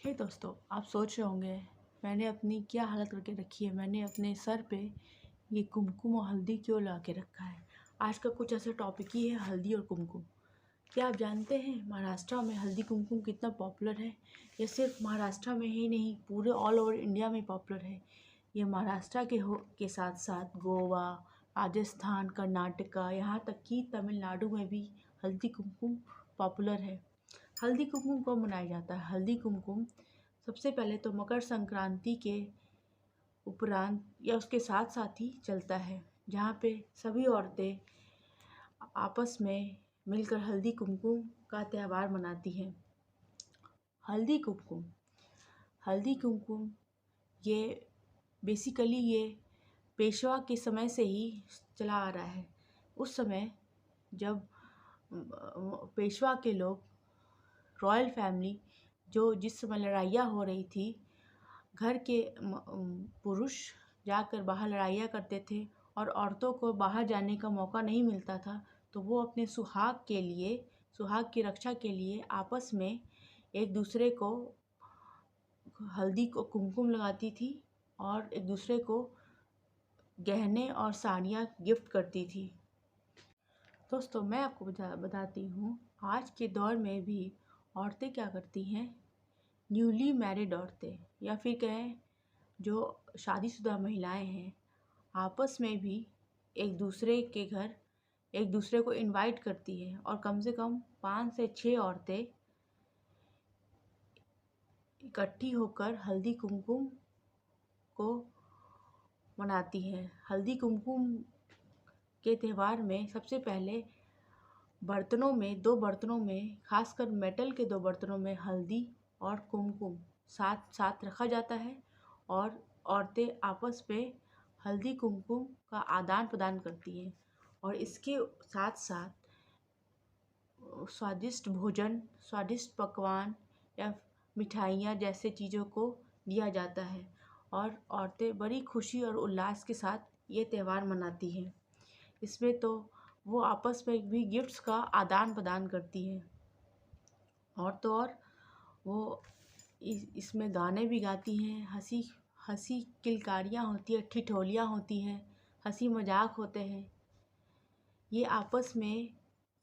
हे दोस्तों, आप सोच रहे होंगे मैंने अपनी क्या हालत करके रखी है। मैंने अपने सर पे ये कुमकुम और हल्दी क्यों ला के रखा है। आज का कुछ ऐसा टॉपिक ही है, हल्दी और कुमकुम। क्या आप जानते हैं महाराष्ट्र में हल्दी कुमकुम कितना पॉपुलर है। ये सिर्फ महाराष्ट्र में ही नहीं, पूरे ऑल ओवर इंडिया में पॉपुलर है। ये महाराष्ट्र के साथ साथ गोवा, राजस्थान, कर्नाटका, यहाँ तक कि तमिलनाडु में भी हल्दी कुमकुम पॉपुलर है। हल्दी कुमकुम कब मनाया जाता है। हल्दी कुमकुम सबसे पहले तो मकर संक्रांति के उपरांत या उसके साथ साथ ही चलता है, जहाँ पे सभी औरतें आपस में मिलकर हल्दी कुमकुम का त्यौहार मनाती हैं। हल्दी कुमकुम ये बेसिकली ये पेशवा के समय से ही चला आ रहा है। उस समय जब पेशवा के लोग, रॉयल फैमिली, जिस समय लड़ाइयाँ हो रही थी, घर के पुरुष जाकर बाहर लड़ाइयाँ करते थे और औरतों को बाहर जाने का मौका नहीं मिलता था, तो वो अपने सुहाग की रक्षा के लिए आपस में एक दूसरे को हल्दी को कुमकुम लगाती थी और एक दूसरे को गहने और साड़ियाँ गिफ्ट करती थी। दोस्तों, मैं आपको बताती हूँ, आज के दौर में भी औरतें क्या करती हैं। न्यूली मैरिड औरतें या फिर कहें जो शादीशुदा महिलाएं हैं, आपस में भी एक दूसरे के घर एक दूसरे को इनवाइट करती है और कम से कम 5 से 6 औरतें इकट्ठी होकर हल्दी कुमकुम को मनाती हैं। हल्दी कुमकुम के त्यौहार में सबसे पहले दो बर्तनों में, खासकर मेटल के 2 बर्तनों में हल्दी और कुमकुम साथ साथ रखा जाता है और औरतें आपस में हल्दी कुमकुम का आदान प्रदान करती हैं। और इसके साथ साथ स्वादिष्ट भोजन, स्वादिष्ट पकवान या मिठाइयाँ जैसे चीज़ों को दिया जाता है और औरतें बड़ी खुशी और उल्लास के साथ ये त्यौहार मनाती हैं। इसमें तो वो आपस में भी गिफ्ट्स का आदान प्रदान करती हैं। और तो और वो इसमें गाने भी गाती हैं, हंसी किलकारियाँ होती है, ठिठोलियाँ होती हैं, हंसी मजाक होते हैं। ये आपस में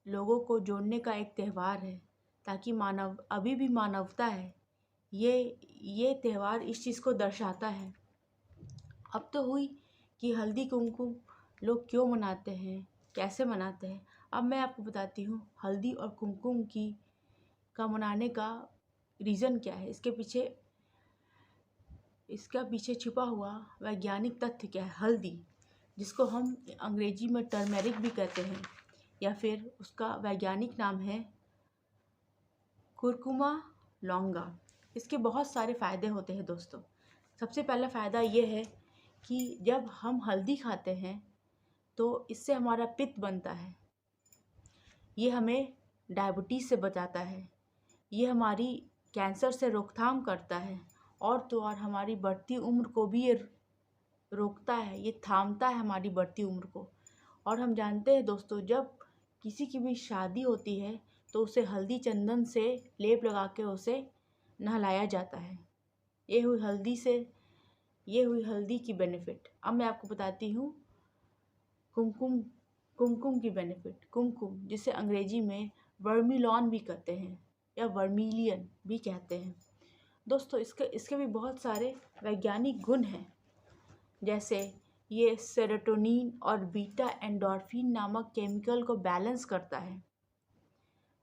लोगों को जोड़ने का एक त्यौहार है, ताकि अभी भी मानवता है। ये त्यौहार इस चीज़ को दर्शाता है। अब तो हुई कि हल्दी कुमकुम लोग क्यों मनाते हैं, कैसे मनाते हैं। अब मैं आपको बताती हूँ हल्दी और कुमकुम का मनाने का रीज़न क्या है, इसका पीछे छुपा हुआ वैज्ञानिक तथ्य क्या है। हल्दी, जिसको हम अंग्रेजी में टर्मेरिक भी कहते हैं, या फिर उसका वैज्ञानिक नाम है कुरकुमा लौंगा। इसके बहुत सारे फ़ायदे होते हैं दोस्तों। सबसे पहला फ़ायदा ये है कि जब हम हल्दी खाते हैं तो इससे हमारा पित्त बनता है। ये हमें डायबिटीज़ से बचाता है। ये हमारी कैंसर से रोकथाम करता है और तो और हमारी बढ़ती उम्र को भी ये रोकता है, ये थामता है हमारी बढ़ती उम्र को। और हम जानते हैं दोस्तों, जब किसी की भी शादी होती है तो उसे हल्दी चंदन से लेप लगा के उसे नहलाया जाता है। ये हुई हल्दी की बेनिफिट। अब मैं आपको बताती हूँ कुमकुम की बेनिफिट। कुमकुम, जिसे अंग्रेजी में वर्मिलॉन भी कहते हैं या वर्मिलियन भी कहते हैं। दोस्तों, इसके भी बहुत सारे वैज्ञानिक गुण हैं, जैसे ये सेरोटोनिन और बीटा एंडोर्फिन नामक केमिकल को बैलेंस करता है,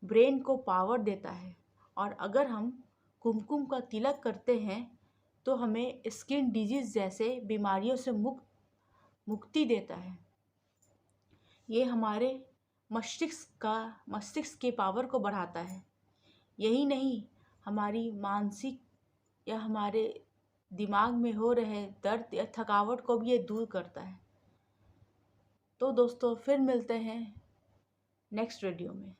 ब्रेन को पावर देता है। और अगर हम कुमकुम का तिलक करते हैं तो हमें स्किन डिजीज़ जैसे बीमारियों से मुक्ति देता है। ये हमारे मस्तिष्क के पावर को बढ़ाता है। यही नहीं, हमारी मानसिक या हमारे दिमाग में हो रहे दर्द या थकावट को भी ये दूर करता है। तो दोस्तों, फिर मिलते हैं नेक्स्ट वीडियो में।